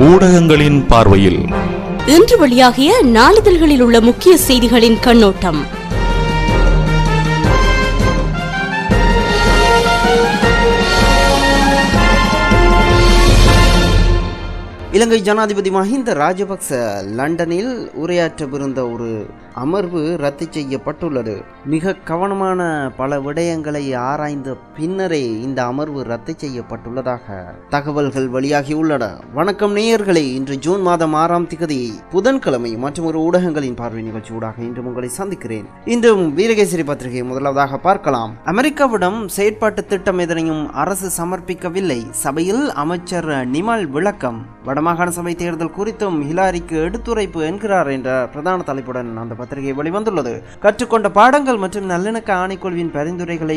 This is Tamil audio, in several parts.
ஊடகங்களின் பார்வையில் இன்று வெளியாகிய நாளிதழ்களில் உள்ள முக்கிய செய்திகளின் கண்ணோட்டம். இலங்கை ஜனாதிபதி மஹிந்த ராஜபக்ச லண்டனில் உரையாற்றவிருந்த ஒரு அமர்வு ரத்து செய்யப்பட்டுள்ளது. மிக கவனமான பல விடயங்களை ஆராய்ந்த பின்னரே இந்த அமர்வு ரத்து செய்யப்பட்டுள்ளதாக தகவல்கள் வெளியாகியுள்ளன. வணக்கம் நேயர்களே, இன்று ஜூன் மாதம் 6ஆம் திகதி புதன்கிழமை மற்றும் ஒரு ஊடகங்களின் பார்வை நிகழ்ச்சி ஊடாக இன்று உங்களை சந்திக்கிறேன். இன்றும் வீரகேசரி பத்திரிகை முதலாவதாக பார்க்கலாம். அமெரிக்காவிடம் செயற்பாட்டு திட்டம் எதனையும் அரசு சமர்ப்பிக்கவில்லை, சபையில் அமைச்சர் நிமல் விளக்கம். வடமாகாண சபை தேர்தல் குறித்தும் ஹிலாரிக்கு எடுத்துரைப்பு என்கிறார் என்ற பிரதான தலைப்புடன் அந்த பத்திரிகை வெளிவந்துள்ளது. கற்றுக்கொண்ட பாடங்கள் மற்றும் நல்லிணக்க ஆணைக்குழுவின் பரிந்துரைகளை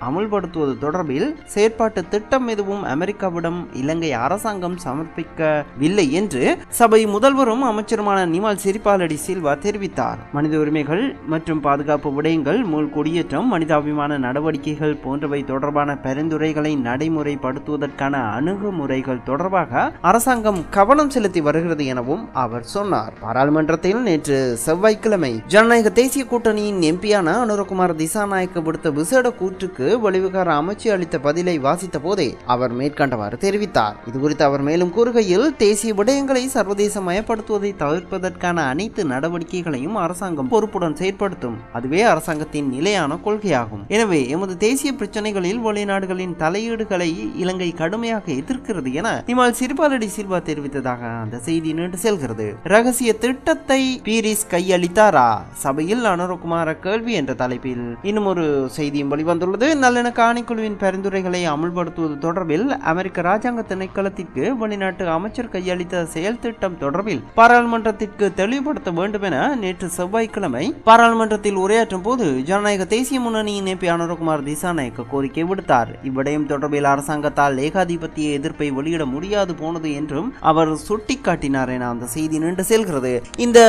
அமுல்படுத்துவது தொடர்பில் செயற்பாட்டு திட்டம் எதுவும் அமெரிக்காவிடம் இலங்கை அரசாங்கம் சமர்ப்பிக்கவில்லை என்று சபை முதல்வரும் அமைச்சருமான நிமல் சிறிபாலடி சில்வா தெரிவித்தார். மனித உரிமைகள் மற்றும் பாதுகாப்பு விடயங்கள், மூல் குடியேற்றம், மனிதாபிமான நடவடிக்கைகள் போன்றவை தொடர்பான பரிந்துரைகளை நடைமுறைப்படுத்துவதற்கான அணுகுமுறைகள் தொடர்பாக அரசாங்கம் கவனம் செலுத்தி வருகிறது எனவும் அவர் சொன்னார். பாராளுமன்றத்தில் நேற்று செவ்வாய்க்கிழமை ஜனநாயக தேசிய கூட்டணியின் எம்பியான அனுரகுமார் திசாநாயக்க விடுத்த விசேட கூற்றுக்கு வெளிவிகார அமைச்சு அளித்த பதிலை வாசித்த போதே அவர் மேற்கண்டவாறு தெரிவித்தார். இதுகுறித்து அவர் மேலும் கூறுகையில், தேசிய விடயங்களை சர்வதேச மயப்படுத்துவதை தவிர்ப்பதற்கான அனைத்து நடவடிக்கைகளையும் அரசாங்கம் பொறுப்புடன் செயற்படுத்தும். அதுவே அரசாங்கத்தின் நிலையான கொள்கையாகும். எனவே எமது தேசிய பிரச்சனைகளில் வெளிநாடுகளின் தலையீடுகளை இலங்கை கடுமையாக எதிர்க்கிறது என நிமல் சிறிபாலடி சில்வா தெரிவித்ததாக அந்த செய்தி நீண்டு செல்கிறது. ரகசிய திட்டத்தை பீரிஸ் கையளித்தாரா? சபையில் அனுரகுமார கேள்வி என்ற தலைப்பில் இன்னும் ஒரு செய்தியும் வெளிவந்துள்ளது. நல்லிணக்க ஆணைக்குழுவின் பரிந்துரைகளை அமுல்படுத்துவது தொடர்பில் அமெரிக்க ராஜாங்க திணைக்களத்திற்கு வெளிநாட்டு அமைச்சர் கையளித்த செயல் திட்டம் தொடர்பில் பாராளுமன்றத்திற்கு தெளிவுபடுத்த வேண்டும் என நேற்று செவ்வாய்க்கிழமை பாராளுமன்றத்தில் உரையாற்றும் போது ஜனநாயக தேசிய முன்னணியின் எம்பி அனுரகுமார் திசாநாயக்க கோரிக்கை விடுத்தார். இவ்விடயம் தொடர்பில் அரசாங்கத்தால் ஏகாதிபத்திய எதிர்ப்பை வெளியிட முடியாது போனது என்றும் அவர் சுட்டிக்காட்டினார் என அந்த செய்தி நீண்டு செல்கிறது. இந்த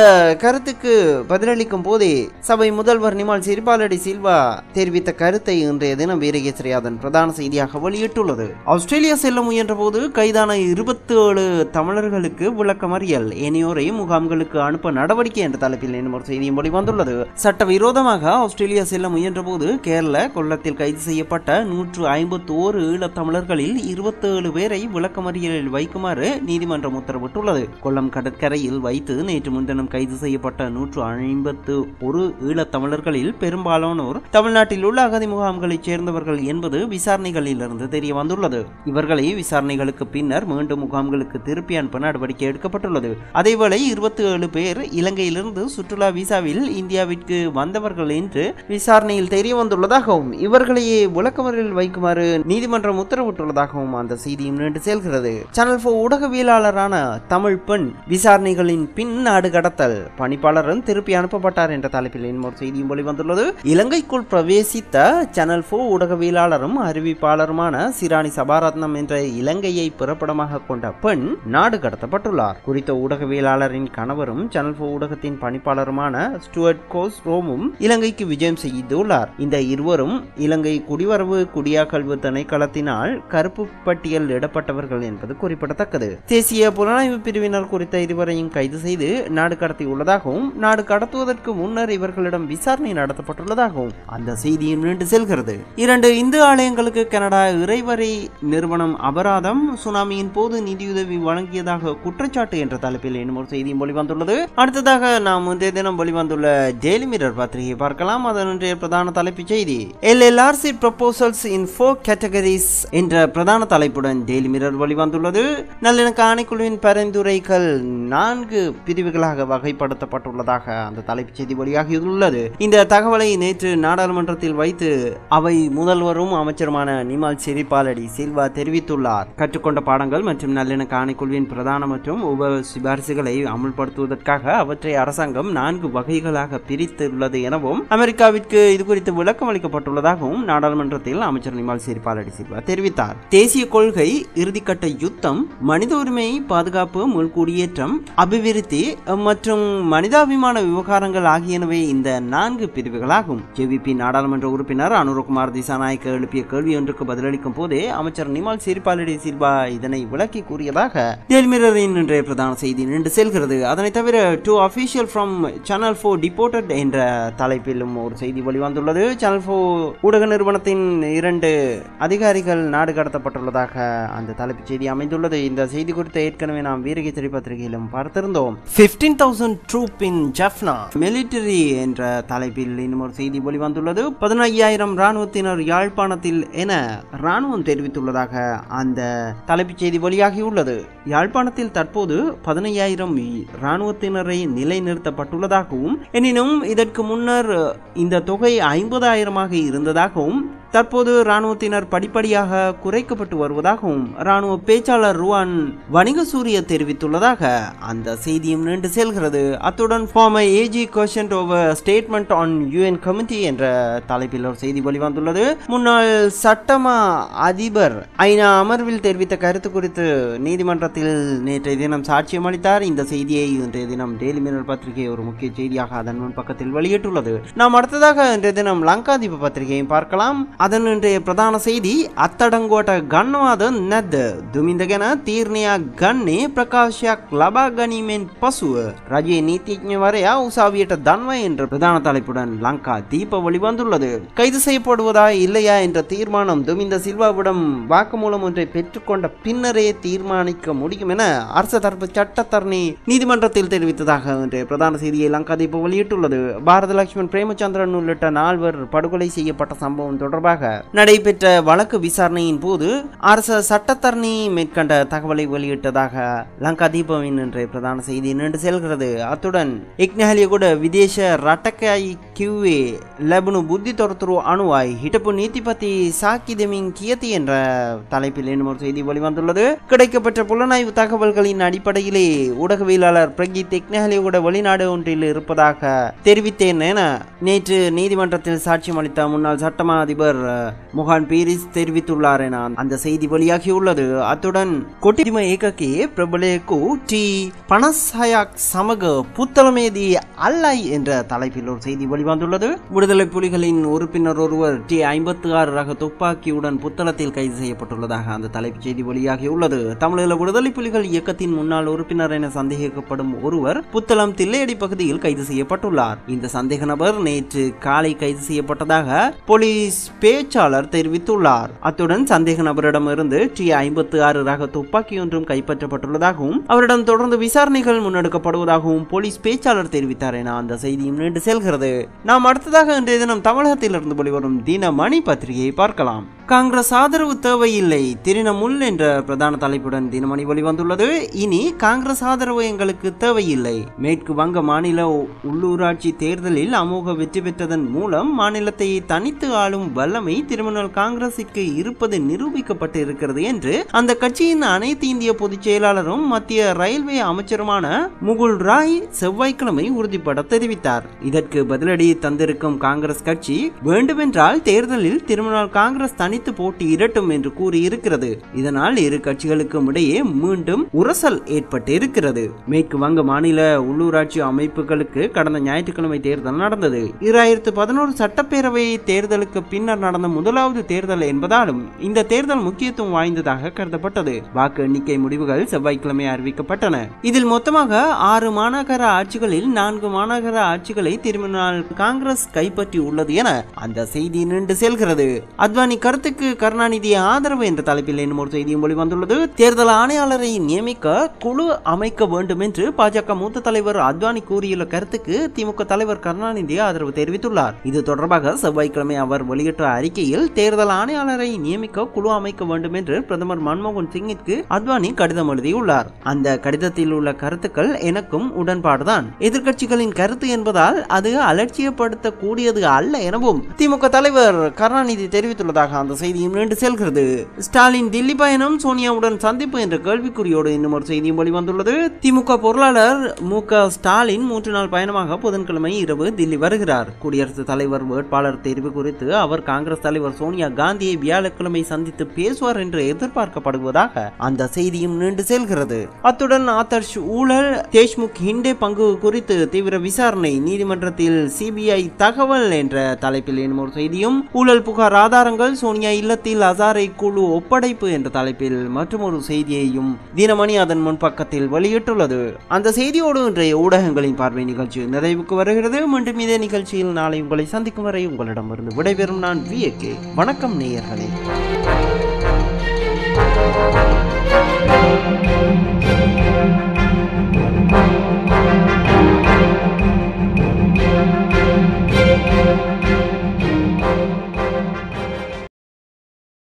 கருத்துக்கு பதிலளிக்கும் போதே சபை முதல்வர் நிமல் சிறிபாலடி சில்வா தெரிவித்த கருத்தை இன்றைய தினம் வீரகேசரி அதன் பிரதான செய்தியாக வெளியிட்டுள்ளது. ஆஸ்திரேலியா செல்ல முயன்ற போது கைதான 27 தமிழர்களுக்கு விளக்கமறியல், ஏனையோரை முகாம்களுக்கு அனுப்ப நடவடிக்கை என்ற தலைப்பில் இன்னும் ஒரு செய்தியும் வெளிவந்துள்ளது. சட்டவிரோதமாக ஆஸ்திரேலியா செல்ல முயன்ற போது கேரள கொல்லத்தில் கைது செய்யப்பட்ட 151 ஈழத் தமிழர்களில் 27 பேரை விளக்கமறியலில் வைக்குமாறு நீதிமன்றம் உத்தரவிட்டுள்ளது. கொல்லம் கடற்கரையில் வைத்து நேற்று முன்தினம் கைது செய்யப்பட்ட 151 ஈழத் தமிழர்களில் பெரும்பாலானோர் தமிழ்நாட்டில் உள்ள அகதி முகாம்களைச் சேர்ந்தவர்கள் என்பது விசாரணைகளில் இருந்து தெரிய வந்துள்ளது. இவர்களை விசாரணைகளுக்கு பின்னர் மீண்டும் முகாம்களுக்கு திருப்பி அனுப்ப நடவடிக்கை எடுக்கப்பட்டுள்ளது. அதேவேளை 27 பேர் இலங்கையிலிருந்து சுற்றுலா விசாவில் இந்தியாவிற்கு வந்தவர்கள் என்று விசாரணையில் தெரிய வந்துள்ளதாகவும் இவர்களையே விளக்கமறியலில் வைக்குமாறு நீதிமன்றம் உத்தரவிட்டுள்ளதாகவும் அந்த செய்தியும் நீண்டு செல்கிறது. சேனல் 4 ஊடகவியலாளரான தமிழ் பெண் விசாரணைகளின் பின் நாடு கடத்தல், பணிப்பாளரும் திருப்பி அனுப்பப்பட்டார் என்ற தலைப்பில் இன்னொரு செய்தியும் வெளிவந்துள்ளது. இலங்கைக்குள் பிரவேசித்த சேனல் 4 ஊடகவியலாளரும் அறிவிப்பாளருமான சிராணி சபாரத்னம் என்ற இலங்கையை பிறப்பிடமாக கொண்ட பெண் நாடு கடத்தப்பட்டுள்ளார். குறித்த ஊடகவியலாளரின் கணவரும் சேனல் 4 ஊடகத்தின் பணிப்பாளருமான ஸ்டுவர்ட் கோஸ் ரோமும் இலங்கைக்கு விஜயம் செய்துள்ளார். இந்த இருவரும் இலங்கை குடிவரவு குடியாக்கல்வு திணைக்களத்தினால் கருப்பு பட்டியல் இடப்பட்டவர்கள் என்பது குறிப்பிடத்தக்கது. தேசிய புலனாய்வு பிரிவினர் குறித்த இருவரையும் கைது செய்து நாடு கடத்தி உள்ளதாகவும் நாடு கடத்துவதற்கு முன்னர் இவர்களிடம் விசாரணை நடத்தப்பட்டுள்ளதாகவும் அந்த செய்தியும் நீண்டு செல்கிறது. 2 இந்து ஆலயங்களுக்கு கனடா இறைவரை நிறுவனம் அபராதம், சுனாமியின் போது நிதியுதவி வழங்கியதாக குற்றச்சாட்டு என்ற தலைப்பில் இன்னும் ஒரு செய்தியும் வெளிவந்துள்ளது. அடுத்ததாக நாம் முந்தைய தினம் வெளிவந்துள்ள டெய்லி மிரர் பத்திரிகை பார்க்கலாம். அதன் பிரதான தலைப்புச் செய்தி LLRC proposals in 4 categories என்ற பிரதான தலைப்புடன் டெய்லி மிரர் வெளிவந்துள்ளது. நல்லிணக்க ஆணைக்குழுவின் பரிந்துரைகள் 4 பிரிவுகளாக வகைப்படுத்தப்பட்டுள்ளதாக அந்த தலைப்புச் செய்தி வெளியாகியுள்ளது. இந்த தகவலை நேற்று நாடாளுமன்றத்தில் வைத்து அவை முதல்வரும் அமைச்சருமான நிமல் சிறிபாலடி சில்வா தெரிவித்துள்ளார். கற்றுக்கொண்ட பாடங்கள் மற்றும் நல்லிணக்க ஆணைக்குழுவின் பிரதான மற்றும் உப சிபாரிசுகளை அமுல்படுத்துவதற்காக அவற்றை அரசாங்கம் 4 வகைகளாக பிரித்துள்ளது எனவும் அமெரிக்காவிற்கு இதுகுறித்து விளக்கம் அளிக்கப்பட்டுள்ளதாகவும் நாடாளுமன்றத்தில் அமைச்சர் நிமல் சிறிபாலடி சில்வா தெரிவித்தார். தேசிய கொள்கை, இறுதிக்கட்ட யுத்தம், மனித நாட்டுரிமை பாதுகாப்பு, முன்குடியேற்றம், அபிவிருத்தி மற்றும் மனிதாபிமான விவகாரங்கள் ஆகியனவே இந்த 4 பிரிவுகளாகும். ஜேவிபி நாடாளுமன்ற உறுப்பினர் அனுரகுமார் திசாநாயக்க எழுப்பிய கேள்வி ஒன்றுக்கு பதிலளிக்கும் போதே அமைச்சர் நிமால் சிறிபாலடி சில்வா இதனை விளக்கி கூறியதாக டெய்லி மிரரின் இன்றைய பிரதான செய்தி நின்று செல்கிறது. அதனை தவிர 2 official from Channel 4 deported என்ற தலைப்பிலும் ஒரு செய்தி வெளிவந்துள்ளது. Channel 4 ஊடக நிறுவனத்தின் 2 அதிகாரிகள் நாடு கடத்தப்பட்டுள்ளதாக அந்த தலைப்பு செய்தி அமைந்துள்ளது. இந்த செய்தி குறித்து ஏற்கனவே நாம் வீரகேசரி பத்திரிகையிலும் பார்த்திருந்தோம். 15,000 troop in Jaffna military என்ற தலைப்பில் இன்னும் ஒரு செய்தி வெளிவந்துள்ளது. 15,000 இராணுவத்தினர் யாழ்ப்பாணத்தில் என இராணுவம் தெரிவித்துள்ளதாக அந்த தலைப்பு செய்தி வெளியாகியுள்ளது. யாழ்ப்பாணத்தில் தற்போது 15,000 இராணுவத்தினரை நிலைநிறுத்தப்பட்டுள்ளதாகவும், எனினும் இதற்கு முன்னர் இந்த தொகை 50,000 இருந்ததாகவும், தற்போது இராணுவத்தினர் படிப்படியாக குறைக்கப்பட்டு வருவதாகவும் இராணுவ பேச்சாளர் ருவான் வணிகசூரிய தெரிவித்துள்ளதாக அந்த செய்தியும் நீண்டு செல்கிறது. அத்துடன் former AG questioned over statement on UN committee என்ற தலைப்பில் ஒரு செய்தி வெளிவந்துள்ளது. முன்னாள் சட்டமா அதிபர் ஐநா அமர்வில் தெரிவித்த கருத்து குறித்து நீதிமன்றத்தில் நேற்றைய தினம் சாட்சியம் அளித்தார். இந்த செய்தியை இன்றைய தினம் டெய்லி மிரர் பத்திரிகை ஒரு முக்கிய செய்தியாக அதன் முன் பக்கத்தில் வெளியிட்டுள்ளது. நாம் அடுத்ததாக இன்றைய தினம் லங்காதீப பத்திரிகையும் பார்க்கலாம். அதன் இன்றைய பிரதான செய்தி අත්තඩංගුවට ගන්නවාද නැද්ද? දුමින්ද ගැන තීරණයක් ගන්නේ ප්‍රකාශයක් ලබා ගැනීමෙන් පසුව රජයේ நீதிඥවරයා உசாவியிட்ட தன்மை என்ற பிரதான தலைப்புடன் லங்கா தீப வெளிவந்துள்ளது. கைது செய்யப்படுவதா இல்லையா என்ற தீர்மானம் துமிந்த சில்வாவிடம் வாக்குமூலம் ஒன்றை பெற்றுக்கொண்ட பின்னரே தீர்மானிக்க முடியும் என அரசு தரப்பு சட்டத்தரணி நீதிமன்றத்தில் தெரிவித்ததாக இன்றைய பிரதான செய்தியை லங்கா தீப வெளியிட்டுள்ளது. பாரத லட்சுமண் பிரேமச்சந்திரன் உள்ளிட்ட 4 படுகொலை செய்யப்பட்ட சம்பவம் தொடர்பாக நடைபெற்ற வழக்கு விசாரணையின் போது அரசு சட்டத்தரணி மேற்கண்ட தகவலை வெளியிட்டதாக லங்கா தீபவின் இன்றைய பிரதான செய்தி நின்று செல்கிறது. அத்துடன் இக்னஹலியகுட விதேச ரட்டக்காய் கியூவே லெபனு புத்தி தொரத்துரு அணுவாய் ஹிட்டப்பு நீதிபதி சாக்கி தெமிங் கியத்தி என்ற தலைப்பில் இன்னும் ஒரு செய்தி வெளிவந்துள்ளது. கிடைக்கப்பட்ட புலனாய்வு தகவல்களின் அடிப்படையிலே ஊடகவியலாளர் பிரகீத் இக்னஹலியகுட வெளிநாடு ஒன்றில் இருப்பதாக தெரிவித்தேன் என நேற்று நீதிமன்றத்தில் சாட்சியம் அளித்த முன்னாள் சட்டமா அதிபர் முகான் பீரிஸ் தெரிவித்துள்ளார் என அந்த செய்தி வெளியாகியுள்ளது. அத்துடன் கொட்டிதிம ஏகக்கே பிரபலேக்கு டி 56 சமக புத்தளமேதி அல்லை என்ற தலைப்பில் ஒரு செய்தி வெளிவந்துள்ளது. விடுதலை புலிகளின் உறுப்பினர் ஒருவர் டி 56 ரக துப்பாக்கியுடன் புத்தளத்தில் கைது செய்யப்பட்டுள்ளதாக அந்த தலைப்பு செய்தி வெளியாகியுள்ளது. தமிழீழ விடுதலை புலிகள் இயக்கத்தின் முன்னாள் உறுப்பினர் என சந்தேகிக்கப்படும் ஒருவர் புத்தளம் தில்லையடி பகுதியில் கைது செய்யப்பட்டுள்ளார். இந்த சந்தேக நபர் நேற்று காலை கைது செய்யப்பட்டதாக போலீஸ் பேச்சாளர் தெரிவித்துள்ளார். அத்துடன் சந்தேக நபரிடமிருந்து டி 56 ரக துப்பாக்கி ஒன்றும் கைப்பற்றப்பட்டுள்ளதாகவும் அவரிடம் தொடர்ந்து விசாரணைகள் முன்னெடுக்கப்படுவதாகவும் போலீஸ் பேச்சாளர் தெரிவித்தார் என அந்த செய்தியும் நீண்டு செல்கிறது. நாம் அடுத்ததாக இன்றைய தினம் தமிழகத்திலிருந்து வெளிவரும் தினமணி பத்திரிகையை பார்க்கலாம். காங்கிரஸ் ஆதரவு தேவையில்லை திரிணமுல் என்ற பிரதான தலைப்புடன் தினமணி வெளிவந்துள்ளது. இனி காங்கிரஸ் ஆதரவு எங்களுக்கு தேவையில்லை. மேற்கு வங்க மாநில உள்ளூராட்சி தேர்தலில் அமோக வெற்றி பெற்றதன் மூலம் மாநிலத்தை தனித்து ஆளும் வல்லமை திரிணமுல் காங்கிரசிற்கு இருப்பது நிரூபிக்கப்பட்டு இருக்கிறது என்று அந்த கட்சியின் அனைத்து இந்திய பொதுச் செயலாளரும் மத்திய ரயில்வே அமைச்சருமான முகுல் ராய் செவ்வாய்க்கிழமை உறுதிப்பட தெரிவித்தார். இதற்கு பதிலடி தந்திருக்கும் காங்கிரஸ் கட்சி வேண்டுமென்றால் தேர்தலில் திரிணமுல் காங்கிரஸ் தனித்து போட்டியிடட்டும் என்று கூறியிருக்கிறது. இதனால் இரு கட்சிகளுக்கும் இடையே மீண்டும் உரசல் ஏற்பட்டு இருக்கிறது. மேற்கு வங்க மாநில உள்ளூராட்சி அமைப்புகளுக்கு கடந்த ஞாயிற்றுக்கிழமை தேர்தல் நடந்தது. 2011 சட்டப்பேரவை தேர்தலுக்கு பின்னர் நடந்த முதலாவது தேர்தல் என்பதாலும் இந்த தேர்தல் முக்கியத்துவம் வாய்ந்ததாக கருதப்பட்டது. வாக்கு எண்ணிக்கை முடிவுகள் செவ்வாய்க்கிழமை அறிவிக்கப்பட்டன. இதில் மொத்தமாக 6 மாநகர ஆட்சிகளில் 4 மாநகர ஆட்சிகளை திரிணமுல் காங்கிரஸ் கைப்பற்றி உள்ளது என அந்த செய்தி நின்று செல்கிறது. அத்வானி கருத்துக்கு கருணாநிதி ஆதரவு என்ற தலைப்பில் இன்னும் ஒரு செய்தியும் வெளிவந்துள்ளது. தேர்தல் ஆணையாளரை நியமிக்க குழு அமைக்க வேண்டும் என்று பாஜக மூத்த தலைவர் அத்வானி கூறியுள்ள கருத்துக்கு திமுக தலைவர் கருணாநிதி ஆதரவு தெரிவித்துள்ளார். இது தொடர்பாக செவ்வாய்க்கிழமை அவர் வெளியிட்ட அறிக்கையில் தேர்தல் ஆணையாளரை நியமிக்க குழு அமைக்க வேண்டும் என்று பிரதமர் மன்மோகன் சிங்கிற்கு அத்வானி கடிதம் எழுதியுள்ளார். அந்த கடிதத்தில் உள்ள கருத்துக்கள் எனக்கும் உடன்பாடுதான். எதிர்கட்சிகளின் கருத்து என்பதால் அது அலட்சியப்படுத்த கூடியது அல்ல எனவும் திமுக தலைவர் கருணாநிதி தெரிவித்துள்ளதாக அந்த செய்தியும் நீண்டு செல்கிறது. ஸ்டாலின் தில்லி பயணம் சோனியாவுடன் சந்திப்பு என்ற கேள்விக்குறியோடு இன்னும் ஒரு செய்தியும் வெளிவந்துள்ளது. திமுக பொருளாளர் மு.க. ஸ்டாலின் 3 நாள் பயணமாக புதன்கிழமை இரவு தில்லி வருகிறார். குடியரசுத் தலைவர் வேட்பாளர் தேர்வு குறித்து அவர் காங்கிரஸ் தலைவர் சோனியா காந்தியை வியாழக்கிழமை சந்தித்து பேசுவார் என்று எதிர்பார்க்கப்படுவதாக அந்த செய்தியும் நீண்டு செல்கிறது. அத்துடன் ஆதர்ஷ் ஊழல், தேஷ்முக் ஹிண்டே பங்கு குறித்து தீவிர விசாரணை, நீதிமன்றத்தில் சிபிஐ தகவல் என்ற தலைப்பில் இன்னும் ஒரு செய்தியும், ஊழல் புகார் ஆதாரங்கள், சோனியா இல்லத்தில் ஹசாரே குழு ஒப்படைப்பு என்ற தலைப்பில் மற்றும் ஒரு செய்தியையும் தினமணி அதன் முன்பக்கத்தில் வெளியிட்டுள்ளது. அந்த செய்தியோடு இன்றைய ஊடகங்களின் பார்வை நிகழ்ச்சி நிறைவுக்கு வருகிறது. மீண்டும் இதே நிகழ்ச்சியில் நாளை உங்களை சந்திக்கும் வரை உங்களிடமிருந்து விடைபெறும் நான் VK. வணக்கம் நேயர்களே.